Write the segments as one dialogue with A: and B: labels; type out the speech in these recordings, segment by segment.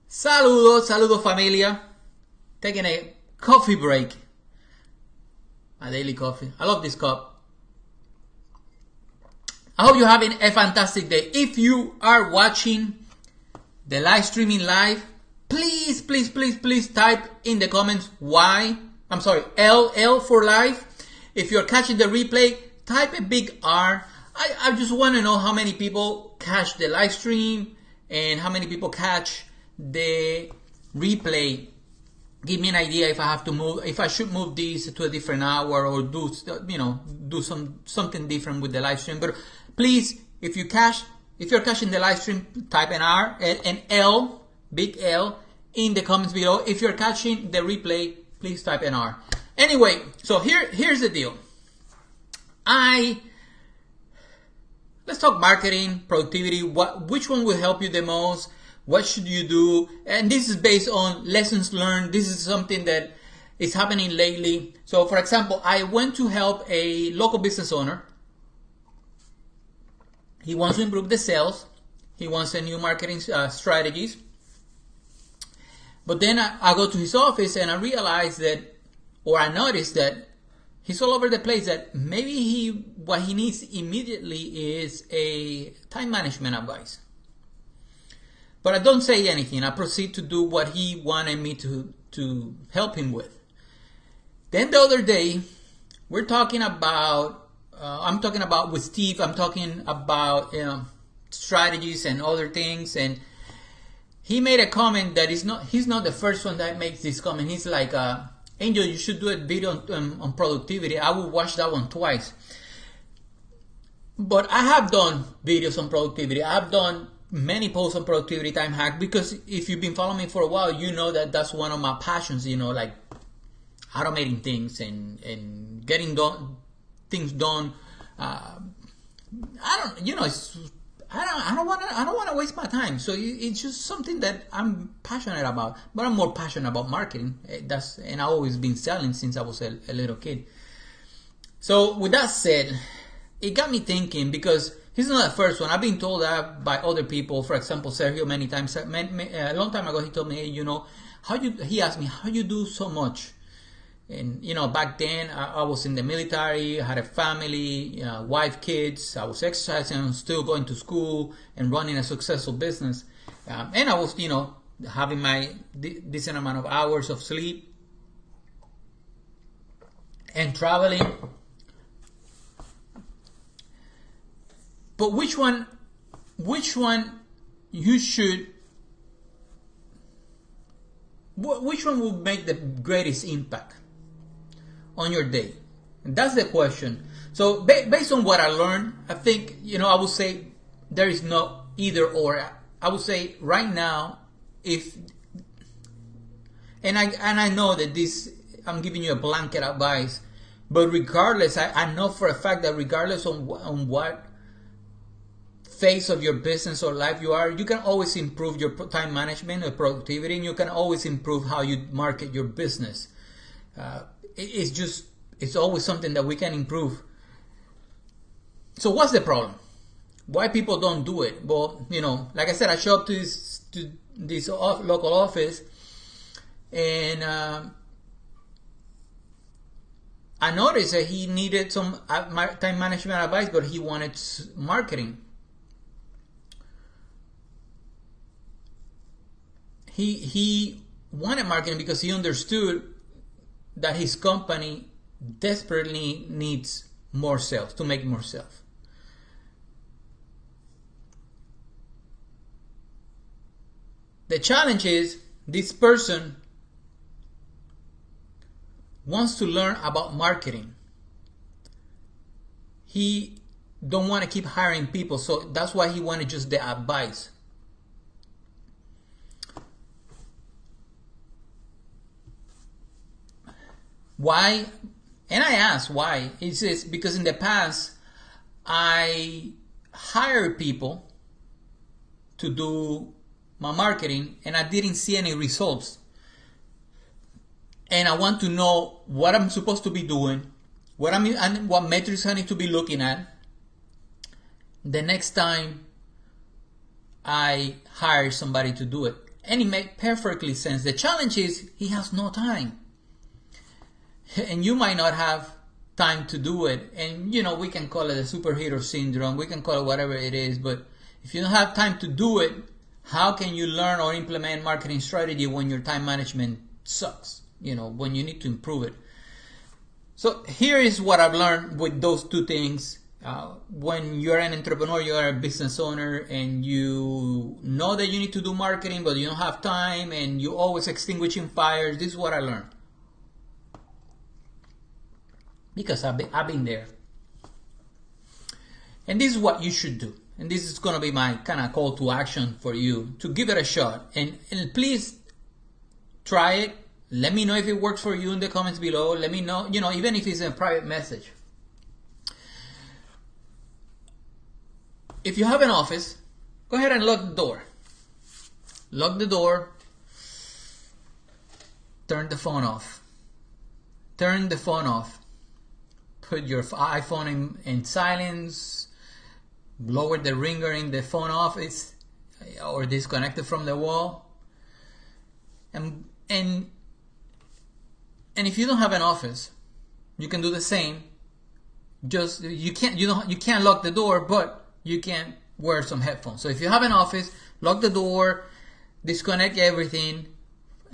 A: Saludos, saludos familia. Taking a coffee break. My daily coffee. I love this cup. I hope you're having a fantastic day. If you are watching the live streaming live, please type in the comments Y. I'm sorry, LL for live. If you're catching the replay, type a big R. I just want to know how many people catch the live stream and how many people catch the replay. Give me an idea if I have to move, if I should move these to a different hour or do something different with the live stream. But please, if you're catching the live stream, type an R and L, big L, in the comments below. If you're catching the replay, please type an R. Anyway, so here's the deal. Let's talk marketing, productivity. Which one will help you the most? What should you do? And this is based on lessons learned. This is something that is happening lately. So, for example, I went to help a local business owner. He wants to improve the sales. He wants a new marketing strategies. But then I go to his office and I realize that, or I notice that he's all over the place, that maybe what he needs immediately is a time management advice. But I don't say anything. I proceed to do what he wanted me to help him with. Then the other day, I'm talking about with Steve, I'm talking about strategies and other things. And he made a comment that he's not the first one that makes this comment. He's like, Angel, you should do a video on productivity. I will watch that one twice. But I have done videos on productivity. I've done many posts on productivity time hack, because if you've been following me for a while, you know that that's one of my passions, like automating things and getting things done. I don't want to waste my time. So it's just something that I'm passionate about, but I'm more passionate about marketing. And I've always been selling since I was a little kid. So with that said, it got me thinking, because he's not the first one. I've been told that by other people. For example, Sergio, many times. A long time ago, he told me, hey, he asked me, how you do so much? And, back then, I was in the military, I had a family, wife, kids. I was exercising, still going to school and running a successful business. And I was, having my decent amount of hours of sleep and traveling. But which one will make the greatest impact on your day? And that's the question. So based on what I learned, I think, I would say there is no either or. I would say right now, and I know that I'm giving you a blanket advice, but regardless, I know for a fact that regardless on what phase of your business or life you are, you can always improve your time management or productivity, and you can always improve how you market your business. It's always something that we can improve. So what's the problem? Why people don't do it? Well, like I said, I show up to this local office, and I noticed that he needed some time management advice, but he wanted marketing. He wanted marketing because he understood that his company desperately needs more sales, to make more sales. The challenge is this person wants to learn about marketing. He don't want to keep hiring people, so that's why he wanted just the advice. Why? And I asked why. He says, because in the past, I hired people to do my marketing and I didn't see any results. And I want to know what I'm supposed to be doing, what metrics I need to be looking at the next time I hire somebody to do it. And it makes perfectly sense. The challenge is he has no time. And you might not have time to do it. And, you know, we can call it a superhero syndrome. We can call it whatever it is. But if you don't have time to do it, how can you learn or implement marketing strategy when your time management sucks? You know, when you need to improve it. So here is what I've learned with those two things. When you're an entrepreneur, you're a business owner, and you know that you need to do marketing, but you don't have time, and you're always extinguishing fires. This is what I learned. Because I've been there. And this is what you should do. And this is going to be my kind of call to action for you to give it a shot. And please try it. Let me know if it works for you in the comments below. Let me know, you know, even if it's a private message. If you have an office, go ahead and lock the door. Lock the door. Turn the phone off. Turn the phone off. Put your iPhone in silence. Lower the ringer in the phone office or disconnect it from the wall. And if you don't have an office, you can do the same. Just you can't lock the door, but you can wear some headphones. So if you have an office, lock the door, disconnect everything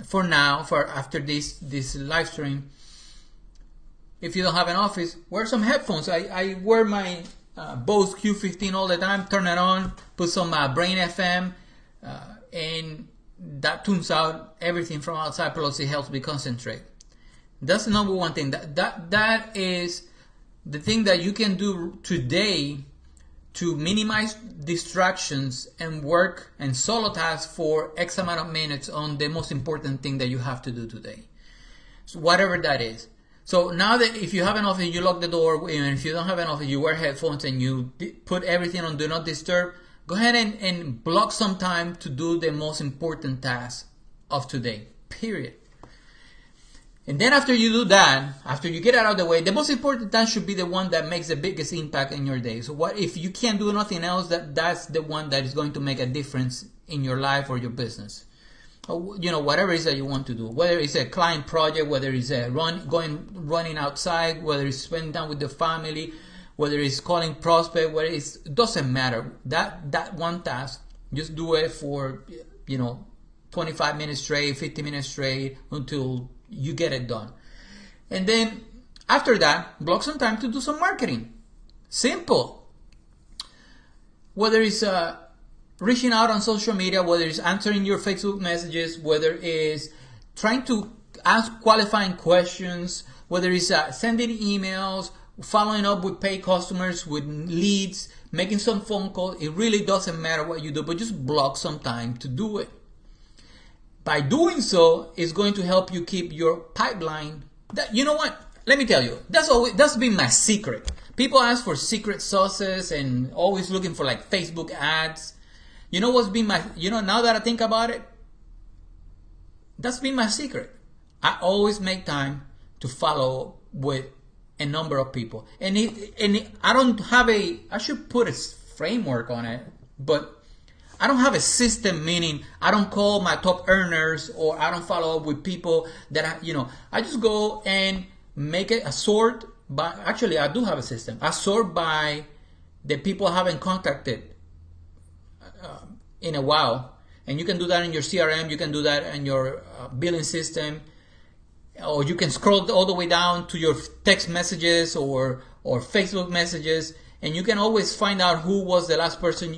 A: for now, for after this live stream. If you don't have an office, wear some headphones. I wear my Bose Q15 all the time, turn it on, put some Brain FM, and that tunes out everything from outside, plus it helps me concentrate. That's the number one thing. That is the thing that you can do today to minimize distractions and work and solo tasks for X amount of minutes on the most important thing that you have to do today. So whatever that is. So now that if you have an office, you lock the door, and if you don't have an office, you wear headphones and you put everything on Do Not Disturb, go ahead and block some time to do the most important task of today, period. And then after you do that, after you get it out of the way, the most important task should be the one that makes the biggest impact in your day. So what if you can't do nothing else, that's the one that is going to make a difference in your life or your business. Or, you know, whatever it is that you want to do, whether it's a client project, whether it's a running outside, whether it's spending time with the family, whether it's calling prospect, whether it doesn't matter. That one task, just do it for, 25 minutes straight, 50 minutes straight until you get it done. And then after that, block some time to do some marketing. Simple. Whether it's reaching out on social media, whether it's answering your Facebook messages, whether it's trying to ask qualifying questions, whether it's sending emails, following up with paid customers, with leads, making some phone calls. It really doesn't matter what you do, but just block some time to do it. By doing so, it's going to help you keep your pipeline. You know what? Let me tell you, that's been my secret. People ask for secret sauces and always looking for like Facebook ads. You know what's been now that I think about it, that's been my secret. I always make time to follow with a number of people. And I don't have I should put a framework on it, but I don't have a system, meaning I don't call my top earners or I don't follow up with people that I just go and make it a sort by, actually I do have a system. I sort by the people I haven't contacted in a while, and you can do that in your CRM, you can do that in your billing system, or you can scroll all the way down to your text messages or Facebook messages, and you can always find out who was the last person,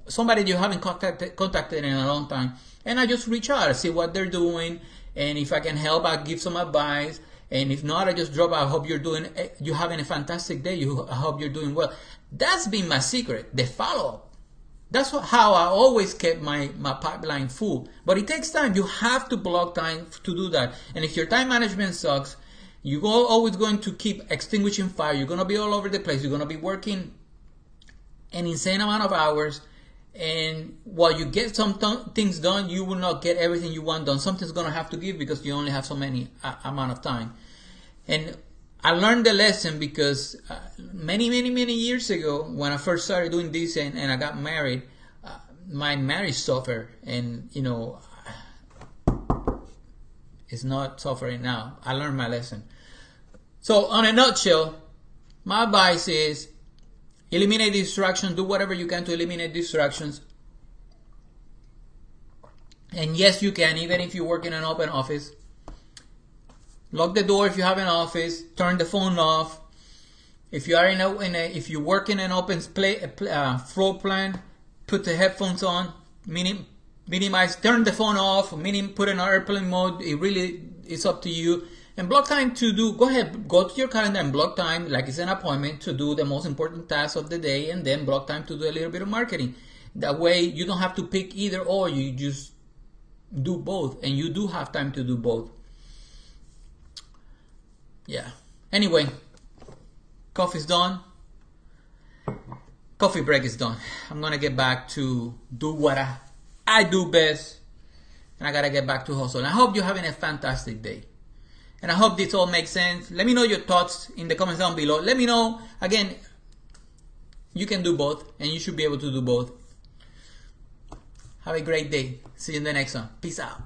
A: somebody you haven't contacted in a long time, and I just reach out, see what they're doing, and if I can help, I give some advice, and if not, I just drop. I hope you're having a fantastic day. I hope you're doing well. That's been my secret, the follow-up. That's how I always kept my pipeline full. But it takes time. You have to block time to do that. And if your time management sucks, you're always going to keep extinguishing fire. You're going to be all over the place. You're going to be working an insane amount of hours. And while you get some things done, you will not get everything you want done. Something's going to have to give because you only have so many amount of time. And I learned the lesson because many years ago, when I first started doing this and I got married, my marriage suffered, and you know, it's not suffering now. I learned my lesson. So, on a nutshell, my advice is eliminate distractions. Do whatever you can to eliminate distractions. And yes, you can, even if you work in an open office. Lock the door if you have an office. Turn the phone off. If you are if you work in an open floor plan, put the headphones on. Minimize. Turn the phone off. Put it in airplane mode. It's up to you. And block time to do. Go ahead. Go to your calendar and block time like it's an appointment to do the most important tasks of the day, and then block time to do a little bit of marketing. That way, you don't have to pick either or. You just do both, and you do have time to do both. Yeah. Anyway, coffee's done. Coffee break is done. I'm gonna get back to do what I do best, and I gotta get back to hustle. And I hope you're having a fantastic day, and I hope this all makes sense. Let me know your thoughts in the comments down below. Let me know. Again, you can do both, and you should be able to do both. Have a great day. See you in the next one. Peace out.